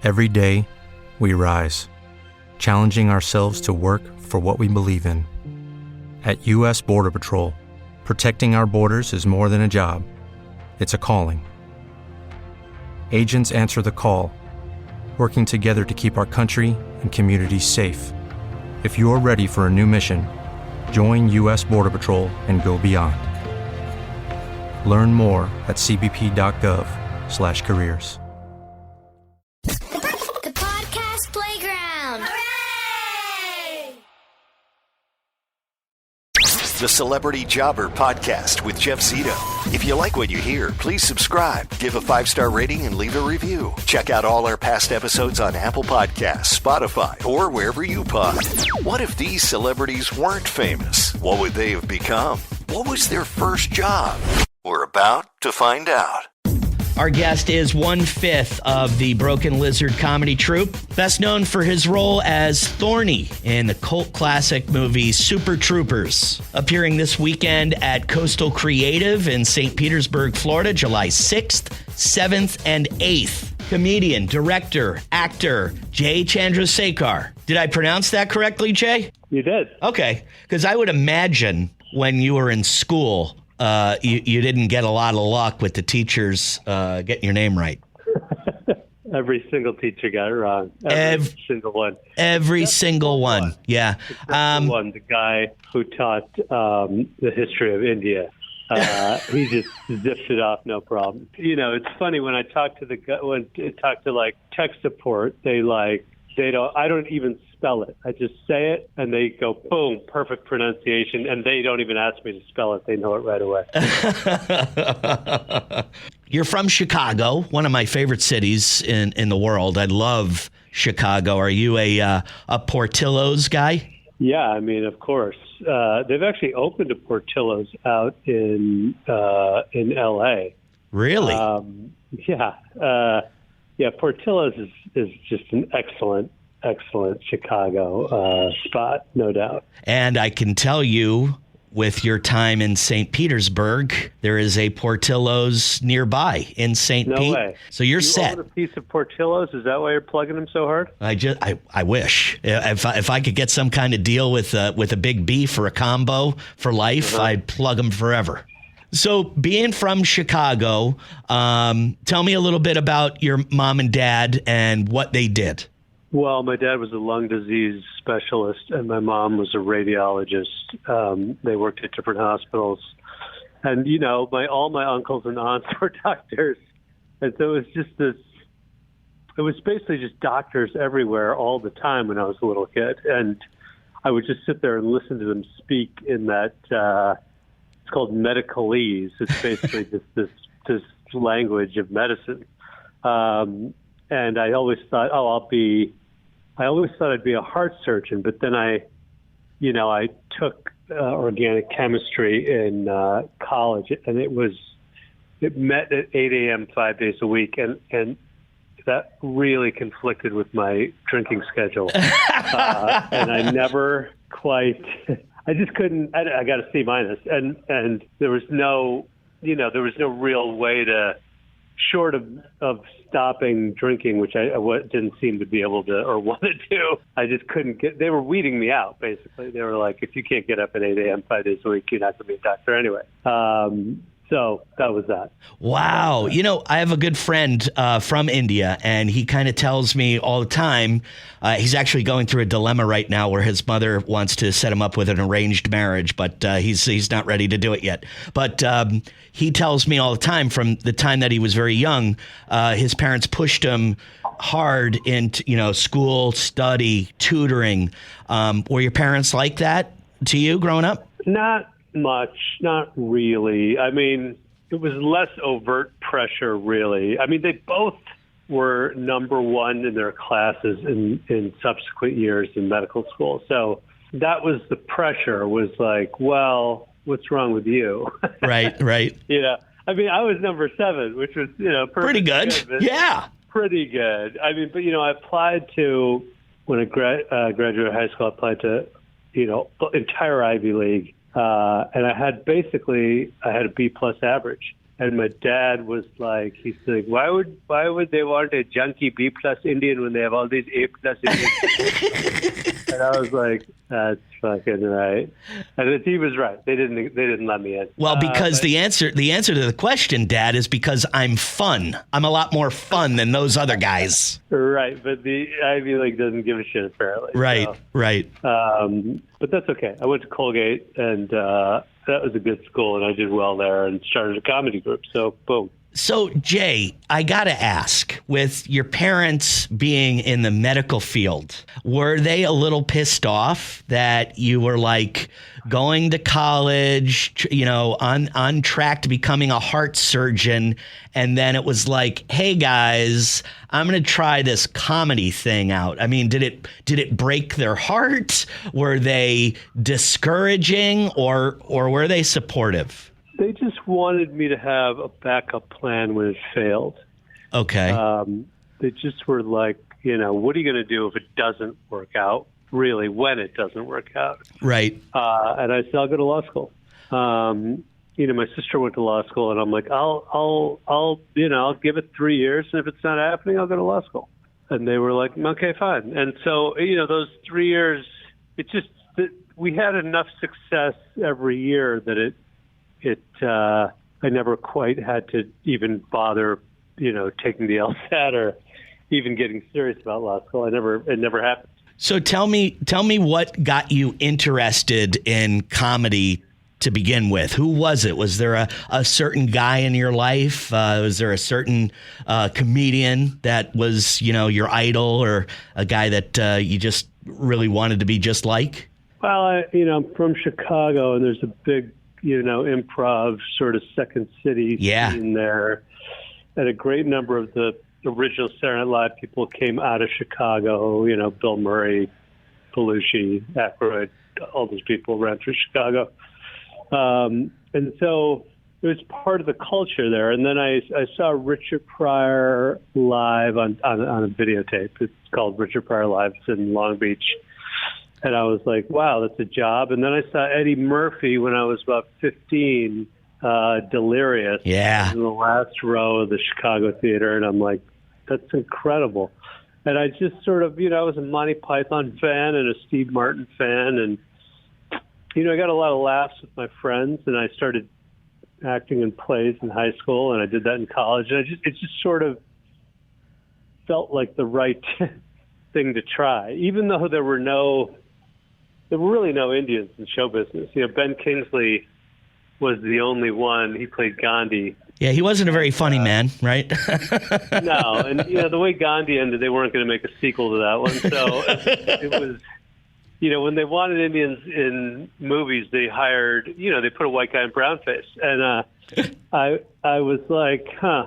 Every day, we rise, challenging ourselves to work for what we believe in. At U.S. Border Patrol, protecting our borders is more than a job. It's a calling. Agents answer the call, working together to keep our country and communities safe. If you're ready for a new mission, join U.S. Border Patrol and go beyond. Learn more at cbp.gov/careers. The Podcast Playground. Hooray! The Celebrity Jobber Podcast with Jeff Zito. If you like what you hear, please subscribe, give a 5-star rating, and leave a review. Check out all our past episodes on Apple Podcasts, Spotify, or wherever you pod. What if these celebrities weren't famous? What would they have become? What was their first job? We're about to find out. Our guest is 1/5 of the Broken Lizard comedy troupe, best known for his role as Thorny in the cult classic movie Super Troopers. Appearing this weekend at Coastal Creative in St. Petersburg, Florida, July 6th, 7th, and 8th. Comedian, director, actor, Jay Chandrasekhar. Did I pronounce that correctly, Jay? You did. Okay, because I would imagine when you were in school, you didn't get a lot of luck with the teachers getting your name right. Every single teacher got it wrong. Every single one. Every single one. Yeah. The guy who taught the history of India. He just zipped it off, no problem. You know, it's funny when I talk to like tech support, I don't even spell it. I just say it and they go, boom, perfect pronunciation. And they don't even ask me to spell it. They know it right away. You're from Chicago, one of my favorite cities in the world. I love Chicago. Are you a Portillo's guy? Yeah, I mean, of course. They've actually opened a Portillo's out in L.A. Really? Yeah, Portillo's is just an excellent Chicago spot, no doubt. And I can tell you, with your time in St. Petersburg, there is a Portillo's nearby in St. Pete. No way. So you're set. You own a piece of Portillo's? Is that why you're plugging them so hard? I wish. If I could get some kind of deal with a big beef or a combo for life, I'd plug them forever. So being from Chicago, tell me a little bit about your mom and dad and what they did. Well, my dad was a lung disease specialist, and my mom was a radiologist. They worked at different hospitals. And, you know, all my uncles and aunts were doctors. And so it was basically just doctors everywhere all the time when I was a little kid. And I would just sit there and listen to them speak in that, it's called medicalese. It's basically just this language of medicine. And I always thought, I'd be a heart surgeon, but then I took organic chemistry in college, and it met at 8 a.m. 5 days a week, and that really conflicted with my drinking schedule, and I never quite. I just couldn't. I got a C-, and there was no real way to. Short of stopping drinking, which I didn't seem to be able to or want to do, I just couldn't get. They were weeding me out, basically. They were like, if you can't get up at 8 a.m. 5 days a week, you're not going to be a doctor anyway. So that was that. Wow. You know, I have a good friend from India, and he kind of tells me all the time, he's actually going through a dilemma right now where his mother wants to set him up with an arranged marriage, but he's not ready to do it yet. But he tells me all the time, from the time that he was very young, his parents pushed him hard into, school, study, tutoring. Were your parents like that to you growing up? Not much, not really. I mean, it was less overt pressure, really. I mean, they both were number one in their classes in subsequent years in medical school. So that was the pressure, was like, well, what's wrong with you? Right. I mean, I was number 7, which was, pretty good. Yeah. Pretty good. I mean, but, I applied to, when I graduated high school, I applied to, the entire Ivy League. And I had a B+ average. And my dad was like, he's like, why would they want a junkie B+ Indian when they have all these A+ Indians? And I was like, that's fucking right. And he was right. They didn't let me in. Well, because the answer to the question, Dad, is because I'm fun. I'm a lot more fun than those other guys. Right, but the Ivy League doesn't give a shit apparently. Right, so. right. But that's okay. I went to Colgate, and that was a good school, and I did well there and started a comedy group. So, boom. So, Jay, I got to ask, with your parents being in the medical field, were they a little pissed off that you were like going to college, on track to becoming a heart surgeon, and then it was like, hey guys, I'm going to try this comedy thing out? I mean, did it break their heart? Were they discouraging, or were they supportive? They just wanted me to have a backup plan when it failed. Okay. They just were like, what are you going to do if it doesn't work out? Really, when it doesn't work out. Right. And I said, I'll go to law school. My sister went to law school, and I'm like, I'll give it 3 years, and if it's not happening, I'll go to law school. And they were like, okay, fine. And so, those 3 years, we had enough success every year that I never quite had to even bother, taking the LSAT or even getting serious about law school. It never happened. So tell me what got you interested in comedy to begin with. Who was it? Was there a certain guy in your life? Was there a certain comedian that was, your idol, or a guy that you just really wanted to be just like? Well, I'm from Chicago, and there's a big, improv sort of Second City scene there. And a great number of the original Saturday Night Live people came out of Chicago, Bill Murray, Belushi, Aykroyd, all those people ran through Chicago. And so it was part of the culture there. And then I saw Richard Pryor live on a videotape. It's called Richard Pryor Live. It's in Long Beach. And I was like, wow, that's a job. And then I saw Eddie Murphy when I was about 15, Delirious. Yeah. In the last row of the Chicago theater. And I'm like, that's incredible. And I just sort of, I was a Monty Python fan and a Steve Martin fan. And, I got a lot of laughs with my friends. And I started acting in plays in high school. And I did that in college. And it just sort of felt like the right thing to try, even though there were really no Indians in show business. Ben Kingsley was the only one. He played Gandhi. Yeah, he wasn't a very funny man, right? No, and the way Gandhi ended, they weren't going to make a sequel to that one. So it was, when they wanted Indians in movies, they hired, they put a white guy in brownface, and I was like, huh.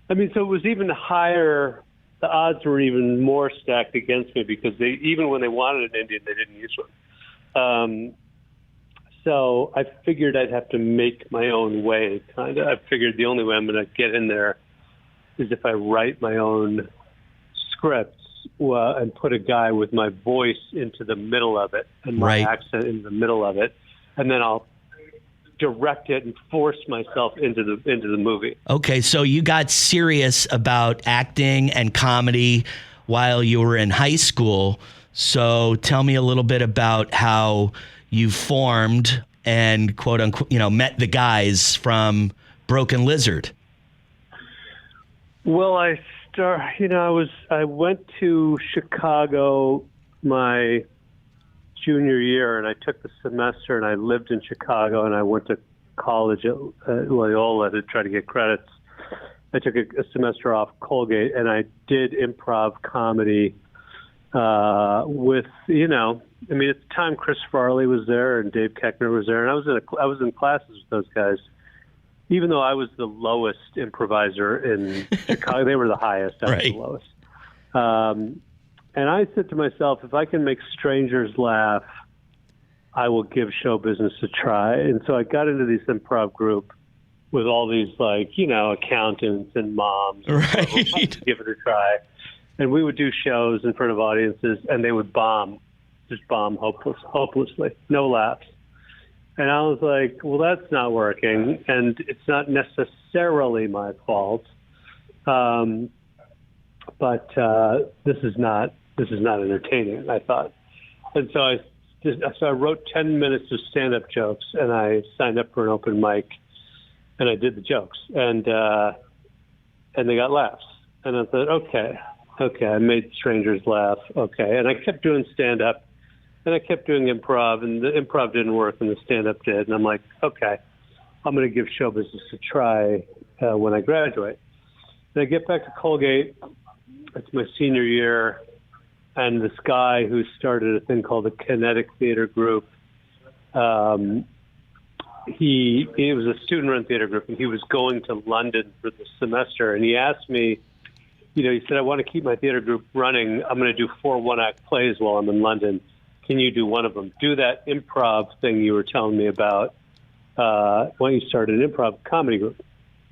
I mean, so it was even higher. The odds were even more stacked against me because even when they wanted an Indian, they didn't use one. So I figured I'd have to make my own way, kind of. I figured the only way I'm going to get in there is if I write my own scripts and put a guy with my voice into the middle of it and my accent in the middle of it, and then I'll direct it and force myself into the movie. Okay, so you got serious about acting and comedy while you were in high school. So tell me a little bit about how you formed and quote unquote, met the guys from Broken Lizard. Well, I went to Chicago my junior year, and I took the semester, and I lived in Chicago, and I went to college at Loyola to try to get credits. I took a semester off Colgate, and I did improv comedy with, at the time Chris Farley was there and Dave Koechner was there, and I was in classes with those guys. Even though I was the lowest improviser in Chicago, they were the highest. I was the lowest. And I said to myself, if I can make strangers laugh, I will give show business a try. And so I got into this improv group with all these, accountants and moms. Right. Give it a try. And we would do shows in front of audiences, and they would just bomb hopelessly. No laughs. And I was like, well, that's not working, and it's not necessarily my fault. But this is not entertaining, I thought. And so I wrote 10 minutes of stand-up jokes, and I signed up for an open mic, and I did the jokes, and they got laughs. And I thought, okay, I made strangers laugh, okay. And I kept doing stand-up, and I kept doing improv, and the improv didn't work, and the stand-up did. And I'm like, okay, I'm going to give show business a try when I graduate. And I get back to Colgate. It's my senior year, and this guy who started a thing called the Kinetic Theater Group, he was a student-run theater group, and he was going to London for the semester, and he asked me, he said, I want to keep my theater group running. I'm going to do 4 one-act plays while I'm in London. Can you do one of them? Do that improv thing you were telling me about when you started an improv comedy group.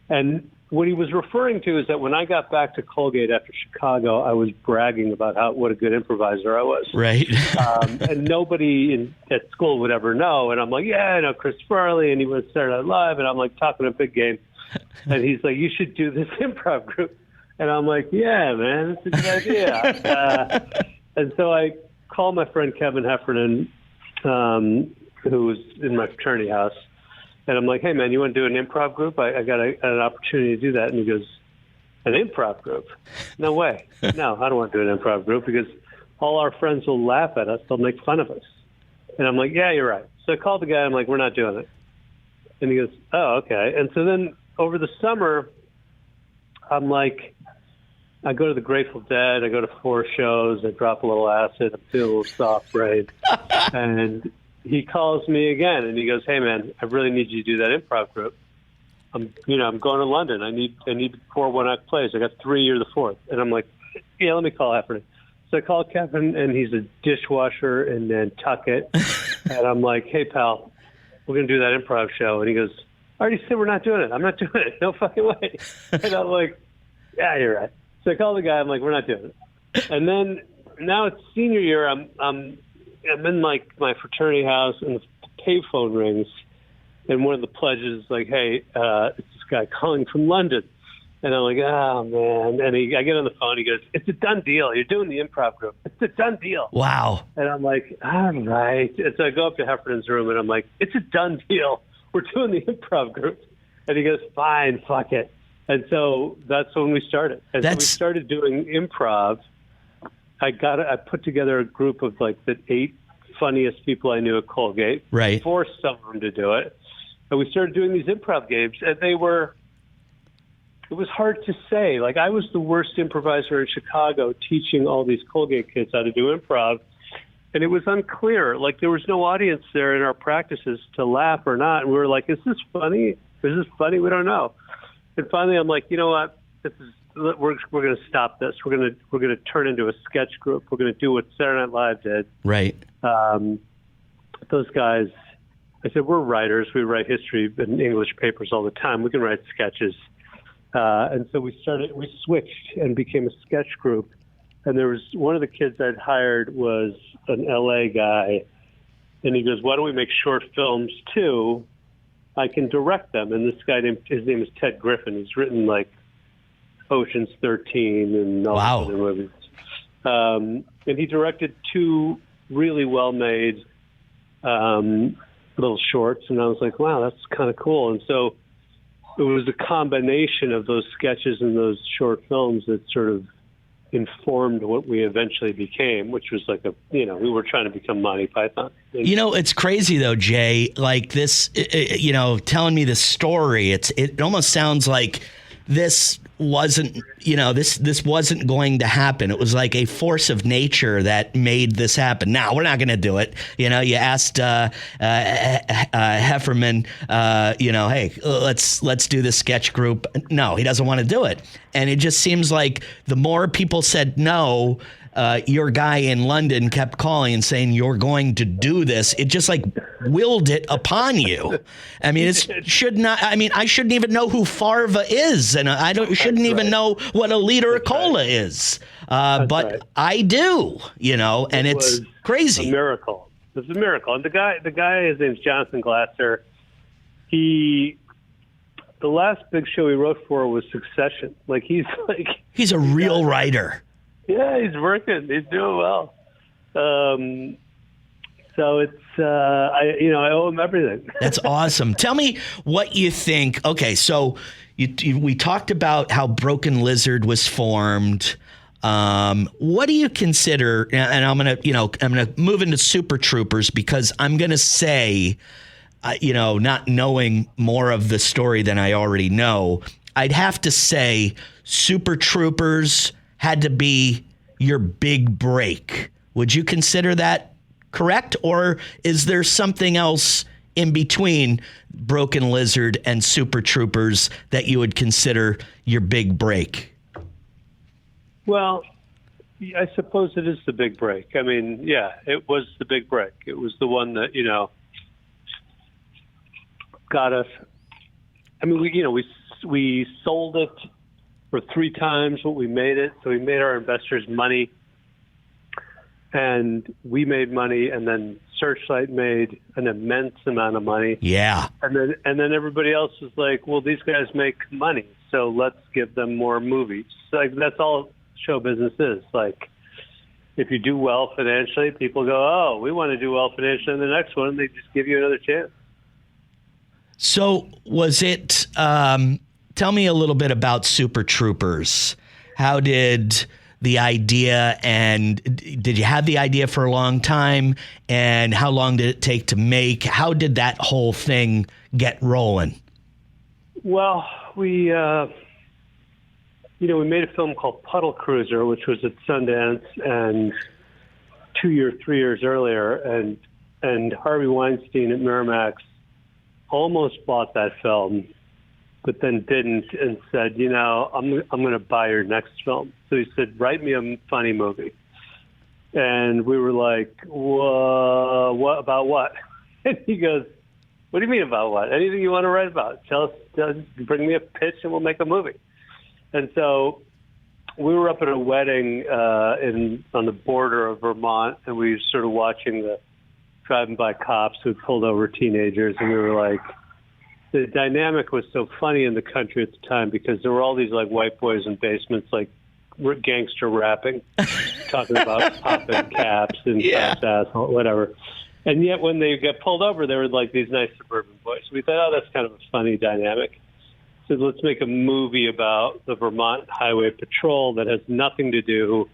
And what he was referring to is that when I got back to Colgate after Chicago, I was bragging about what a good improviser I was. Right. And nobody at school would ever know. And I'm like, yeah, I know Chris Farley, and he was Saturday Night Live, and I'm like talking a big game. And he's like, you should do this improv group. And I'm like, yeah, man, it's a good idea. And so I called my friend Kevin Heffernan, who was in my fraternity house. And I'm like, hey, man, you want to do an improv group? I got an opportunity to do that. And he goes, an improv group? No way. No, I don't want to do an improv group because all our friends will laugh at us. They'll make fun of us. And I'm like, yeah, you're right. So I called the guy. I'm like, we're not doing it. And he goes, oh, okay. And so then over the summer, I'm like, I go to the Grateful Dead. I go to 4 shows. I drop a little acid. I feel a little soft brain. And he calls me again, and he goes, hey, man, I really need you to do that improv group. I'm going to London. I need 4 one-act plays. I got 3, you're the 4th. And I'm like, yeah, let me call Heffernan. So I call Kevin, and he's a dishwasher in Nantucket. And I'm like, hey, pal, we're going to do that improv show. And he goes, I already said we're not doing it. I'm not doing it. No fucking way. And I'm like, yeah, you're right. So I call the guy. I'm like, we're not doing it. And then now it's senior year. I'm in like my fraternity house, and the payphone rings, and one of the pledges is like, hey, it's this guy calling from London. And I'm like, oh, man. And I get on the phone. He goes, it's a done deal. You're doing the improv group. It's a done deal. Wow. And I'm like, all right. And so I go up to Heffernan's room, and I'm like, it's a done deal. We're doing the improv group. And he goes, fine, fuck it. And so that's when we started. And so we started doing improv. I put together a group of like the 8 funniest people I knew at Colgate. Right. Forced some of them to do it. And we started doing these improv games, and it was hard to say. Like, I was the worst improviser in Chicago teaching all these Colgate kids how to do improv, and it was unclear. Like, there was no audience there in our practices to laugh or not. And we were like, is this funny? Is this funny? We don't know. And finally, I'm like, you know what? We're going to stop this. We're going to turn into a sketch group. We're going to do what Saturday Night Live did. Right. Those guys, I said, we're writers. We write history in English papers all the time. We can write sketches. And so we switched and became a sketch group. And there was one of the kids I'd hired was an LA guy. And he goes, why don't we make short films too? I can direct them. And this guy, his name is Ted Griffin. He's written like Ocean's 13 and all wow. other movies. And he directed 2 really well-made little shorts. And I was like, wow, that's kind of cool. And so it was a combination of those sketches and those short films that sort of informed what we eventually became, which was like we were trying to become Monty Python. It's crazy though, Jay, like this, telling me this story, it almost sounds like this wasn't, this wasn't going to happen. It was like a force of nature that made this happen. Now, we're not going to do it. You asked Heffernan, hey, let's do this sketch group. No, he doesn't want to do it. And it just seems like the more people said no, your guy in London kept calling and saying, you're going to do this. It just like willed it upon you. I mean, I shouldn't even know who Farva is. And shouldn't even know what a liter of cola is. But right. I do, and it's crazy. A miracle. It was a miracle. And the guy, his name's Jonathan Glasser. The last big show he wrote for was Succession. He's a real writer. Yeah, he's working. He's doing well. So it's I owe him everything. That's awesome. Tell me what you think. Okay, so we talked about how Broken Lizard was formed. What do you consider? And I'm gonna move into Super Troopers because I'm gonna say, not knowing more of the story than I already know, I'd have to say Super Troopers had to be your big break. Would you consider that correct? Or is there something else in between Broken Lizard and Super Troopers that you would consider your big break? Well, I suppose it is the big break. I mean, yeah, it was the big break. It was the one that, got us. I mean, we sold it for 3 times what we made it. So we made our investors money, and we made money, and then Searchlight made an immense amount of money. Yeah. And then everybody else was like, well, these guys make money, so let's give them more movies. Like, that's all show business is. Like, if you do well financially, people go, oh, we want to do well financially in the next one, and they just give you another chance. So was it, tell me a little bit about Super Troopers. How did the idea, and did you have the idea for a long time, and how long did it take to make? How did that whole thing get rolling? Well, we made a film called Puddle Cruiser, which was at Sundance, and 3 years earlier, and Harvey Weinstein at Miramax almost bought that film, but then didn't, and said, I'm going to buy your next film. So he said, write me a funny movie. And we were like, whoa, what about what? And he goes, what do you mean about what? Anything you want to write about? Tell us, bring me a pitch and we'll make a movie. And so we were up at a wedding on the border of Vermont, and we were sort of watching the driving by cops who pulled over teenagers, and we were like, the dynamic was so funny in the country at the time because there were all these like white boys in basements, like gangster rapping, talking about popping caps and cops asshole, whatever. And yet when they got pulled over, they were like these nice suburban boys. We thought, oh, that's kind of a funny dynamic. So let's make a movie about the Vermont Highway Patrol that has nothing to do,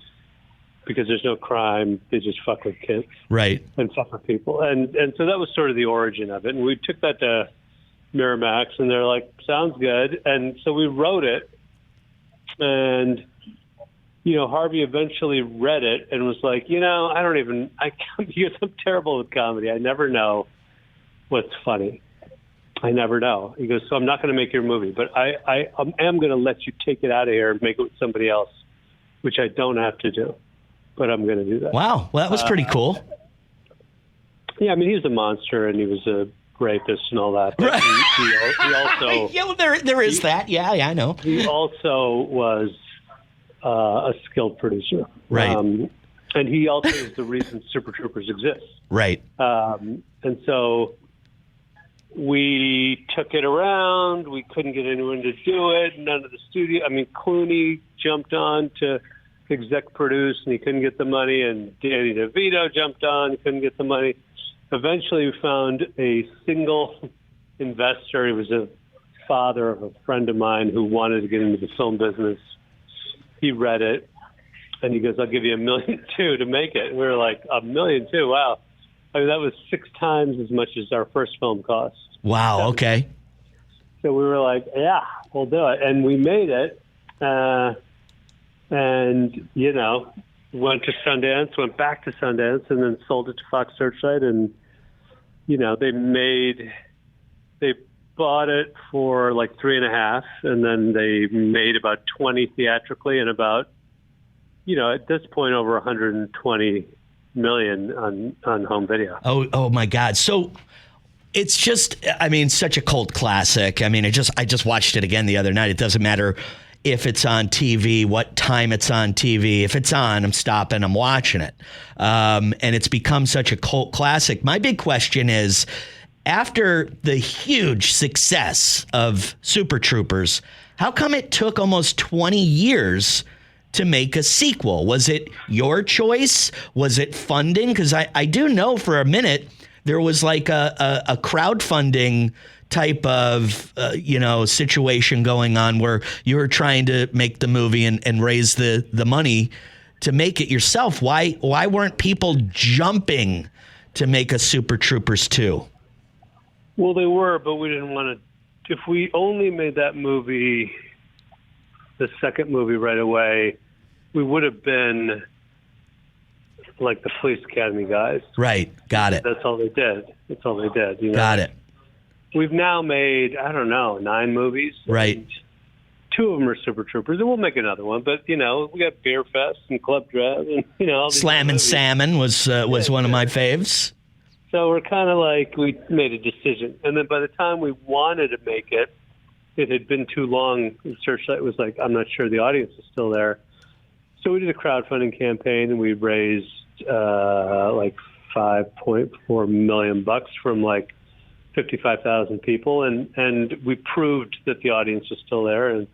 because there's no crime. They just fuck with kids. Right. And fuck with people. And so that was sort of the origin of it. And we took that to Miramax, and they're like, sounds good. And so we wrote it. And, Harvey eventually read it and was like, I'm terrible with comedy. I never know what's funny. I never know. He goes, so I'm not going to make your movie, but I am going to let you take it out of here and make it with somebody else, which I don't have to do. But I'm going to do that. Wow. Well, that was pretty cool. Yeah, I mean, he was a monster, and he was a rapist and all that. But right. he also... yeah, well, there is that. Yeah, I know. He also was a skilled producer. Right. And he also is the reason Super Troopers exists. Right. And so we took it around. We couldn't get anyone to do it. None of the studio... I mean, Clooney jumped on to exec produce, and he couldn't get the money, and Danny DeVito jumped on, he couldn't get the money. Eventually we found a single investor. He was a father of a friend of mine who wanted to get into the film business. He read it, and he goes, I'll give you $1.2 million to make it. And we were like, $1.2 million? Wow. I mean, that was 6 times as much as our first film cost. Wow, okay. So we were like, yeah, we'll do it. And we made it. And, went to Sundance, went back to Sundance, and then sold it to Fox Searchlight. And, they bought it for like 3.5, and then they made about 20 theatrically and about, at this point, over 120 million on home video. Oh my God. So it's just, such a cult classic. I just watched it again the other night. It doesn't matter if it's on TV, what time it's on TV. If it's on, I'm stopping, I'm watching it. And it's become such a cult classic. My big question is, after the huge success of Super Troopers, how come it took almost 20 years to make a sequel? Was it your choice? Was it funding? Because I do know for a minute there was like a crowdfunding type of situation going on where you were trying to make the movie and raise the money to make it yourself. Why weren't people jumping to make a Super Troopers 2? Well, they were, but we didn't want to. If we only made that movie, the second movie right away, we would have been like the Police Academy guys. Right. Got it. That's all they did. Got it. We've now made, 9 movies. Right. 2 of them are Super Troopers, and we'll make another one. But, we got Beer Fest and Club Dread and, all these Slam and Salmon was one of my faves. So we're kind of like, we made a decision. And then by the time we wanted to make it, it had been too long. The Searchlight was like, I'm not sure the audience is still there. So we did a crowdfunding campaign, and we raised like $5.4 million from like 55,000 people. And we proved that the audience was still there. And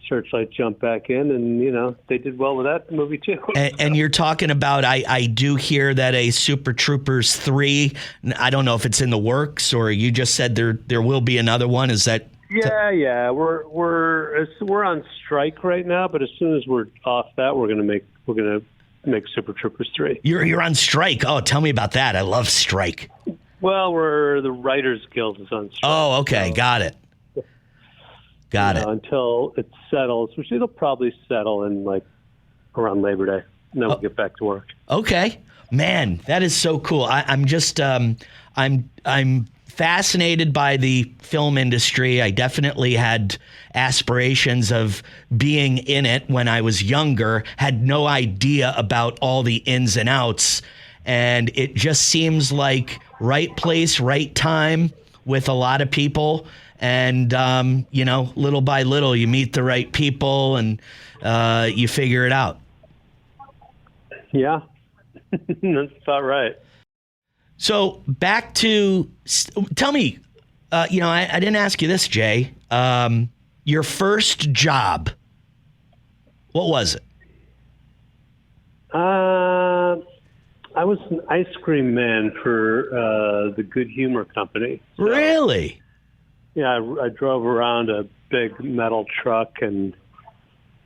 Searchlight jumped back in, and they did well with that movie too. And you're talking about, I do hear that a Super Troopers 3, I don't know if it's in the works, or you just said there will be another one. Is that? Yeah. We're on strike right now, but as soon as we're off that, we're gonna make Super Troopers 3. You're on strike. Oh, tell me about that. I love strike. Well, the Writers Guild is on strike. Oh, okay, so, got it. Until it settles, which it'll probably settle in like around Labor Day, and then we'll get back to work. Okay, man, that is so cool. I'm just I'm fascinated by the film industry. I definitely had aspirations of being in it when I was younger. Had no idea about all the ins and outs, and it just seems like right place, right time with a lot of people. And, little by little, you meet the right people and you figure it out. Yeah, that's about right. So back to, tell me, I didn't ask you this, Jay. Your first job, what was it? I was an ice cream man for the Good Humor Company. So. Really? Yeah, I drove around a big metal truck and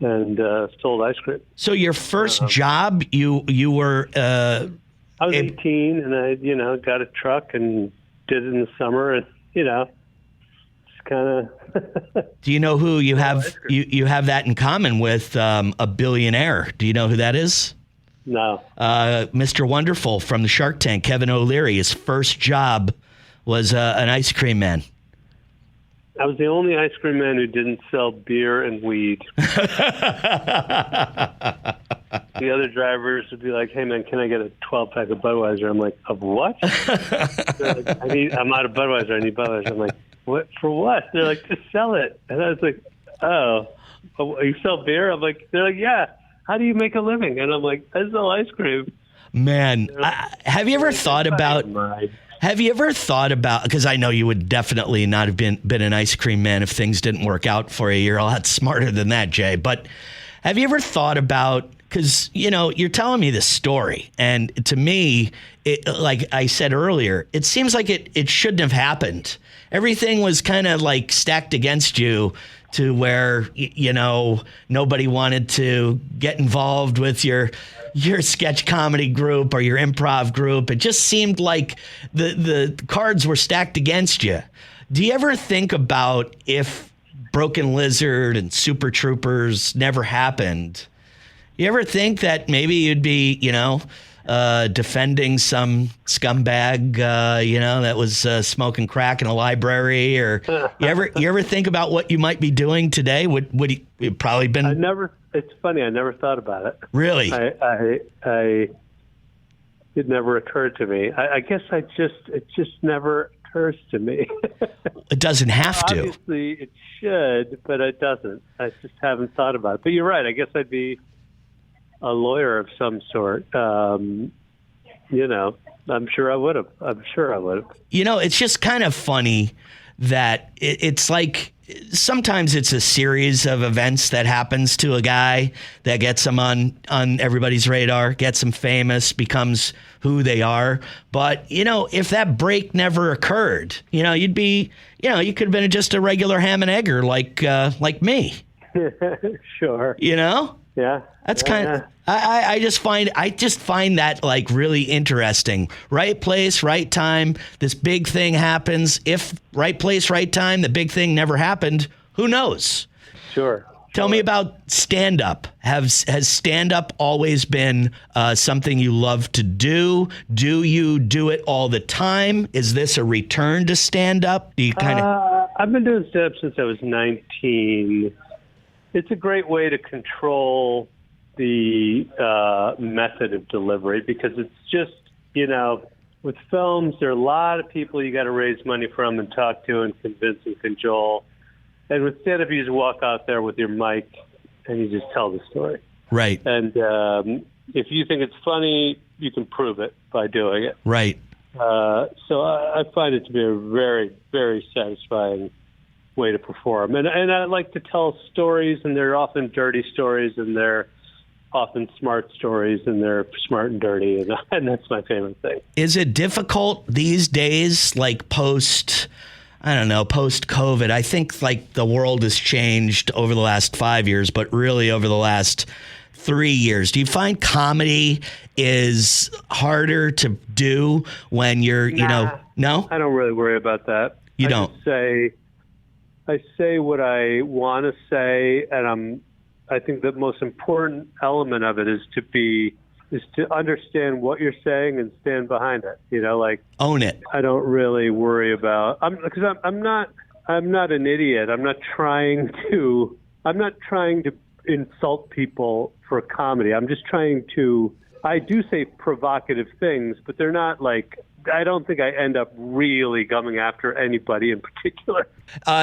sold ice cream. So your first job, you were... I was 18, and I, got a truck and did it in the summer, and, just kind of... Do you know who you have? You have that in common with a billionaire. Do you know who that is? No. Mr. Wonderful from the Shark Tank, Kevin O'Leary. His first job was an ice cream man. I was the only ice cream man who didn't sell beer and weed. The other drivers would be like, "Hey man, can I get a 12-pack of Budweiser?" I'm like, "Of what?" They're like, I'm out of Budweiser. I need Budweiser. I'm like, "What? For what?" They're like, "To sell it." And I was like, "Oh, you sell beer?" I'm like, "They're like, yeah. How do you make a living?" And I'm like, "I sell ice cream." Man, have you ever thought about? Have you ever thought about, because I know you would definitely not have been an ice cream man if things didn't work out for you. You're a lot smarter than that, Jay. But have you ever thought about, because, you're telling me this story, and to me, like I said earlier, it seems like it shouldn't have happened. Everything was kind of like stacked against you to where, nobody wanted to get involved with your sketch comedy group or your improv group. It just seemed like the cards were stacked against you. Do you ever think about if Broken Lizard and Super Troopers never happened? You ever think that maybe you'd be, defending some scumbag, that was smoking crack in a library? Or you ever think about what you might be doing today? Would you probably been? It's funny. I never thought about it. Really? It never occurred to me. I guess it just never occurs to me. It doesn't have to. Obviously, it should, but it doesn't. I just haven't thought about it. But you're right. I guess I'd be a lawyer of some sort. I'm sure I would have. It's just kind of funny that it's like sometimes it's a series of events that happens to a guy that gets him on everybody's radar, gets him famous, becomes who they are. But, if that break never occurred, you'd be, you could have been just a regular ham and egger like me. Sure. Yeah. That's kind of, I just find that like really interesting. Right place, right time. This big thing happens. If right place, right time, the big thing never happened, who knows? Sure. Tell me about stand-up. Has stand-up always been something you love to do? Do you do it all the time? Is this a return to stand-up? Do you I've been doing stand-up since I was 19. It's a great way to control the method of delivery because it's just, with films, there are a lot of people you got to raise money from and talk to and convince and cajole. And with stand-up, you just walk out there with your mic and you just tell the story. Right. And if you think it's funny, you can prove it by doing it. Right. So I find it to be a very, very satisfying way to perform. And I like to tell stories, and they're often dirty stories, and they're often smart stories, and they're smart and dirty, and that's my favorite thing. Is it difficult these days, like post-COVID? I think like the world has changed over the last 5 years, but really over the last 3 years. Do you find comedy is harder to do when you're, no? I don't really worry about that. You don't? I say what I want to say, and I think the most important element of it is to understand what you're saying and stand behind it. Own it. I don't really worry about because I'm not an idiot. I'm not trying to insult people for comedy. I'm just trying to. I do say provocative things, but they're not like. I don't think I end up really coming after anybody in particular.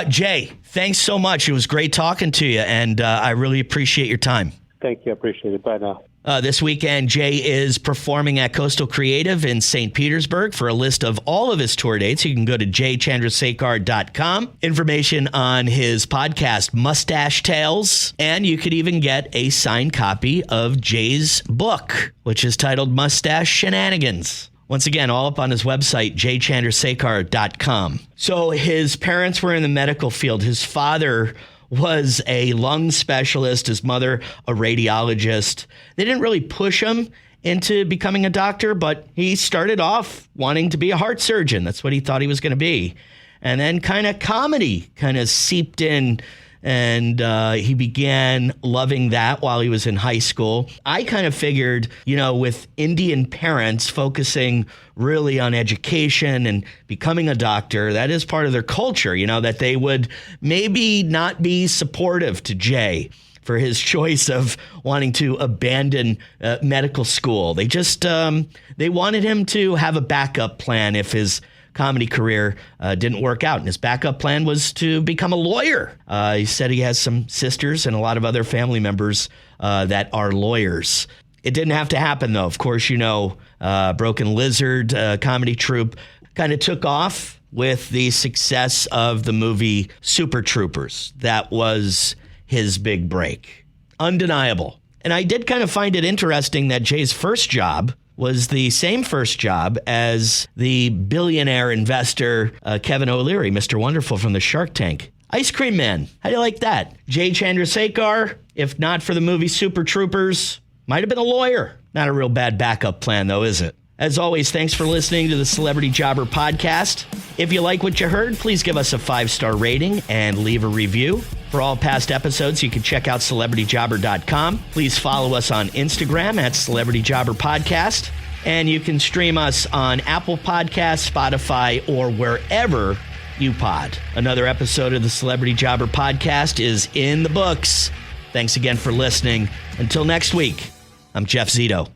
Jay, thanks so much. It was great talking to you, and I really appreciate your time. Thank you. I appreciate it. Bye now. This weekend, Jay is performing at Coastal Creative in St. Petersburg. For a list of all of his tour dates, you can go to jchandrasekhar.com. Information on his podcast, Mustache Tales, and you could even get a signed copy of Jay's book, which is titled Mustache Shenanigans. Once again, all up on his website, jchandrasekhar.com. So his parents were in the medical field. His father was a lung specialist, his mother a radiologist. They didn't really push him into becoming a doctor, but he started off wanting to be a heart surgeon. That's what he thought he was going to be. And then comedy seeped in, and he began loving that while he was in high school. I kind of figured, with Indian parents focusing really on education and becoming a doctor, that is part of their culture, that they would maybe not be supportive to Jay for his choice of wanting to abandon medical school. They just, they wanted him to have a backup plan if his comedy career didn't work out. And his backup plan was to become a lawyer. He said he has some sisters and a lot of other family members that are lawyers. It didn't have to happen, though. Of course, Broken Lizard comedy troupe kind of took off with the success of the movie Super Troopers. That was his big break. Undeniable. And I did kind of find it interesting that Jay's first job was the same first job as the billionaire investor Kevin O'Leary, Mr. Wonderful from the Shark Tank. Ice Cream Man. How do you like that? Jay Chandrasekhar, if not for the movie Super Troopers, might have been a lawyer. Not a real bad backup plan, though, is it? As always, thanks for listening to the Celebrity Jobber podcast. If you like what you heard, please give us a 5-star rating and leave a review. For all past episodes, you can check out celebrityjobber.com. Please follow us on Instagram at Celebrity Jobber Podcast. And you can stream us on Apple Podcasts, Spotify, or wherever you pod. Another episode of the Celebrity Jobber Podcast is in the books. Thanks again for listening. Until next week, I'm Jeff Zito.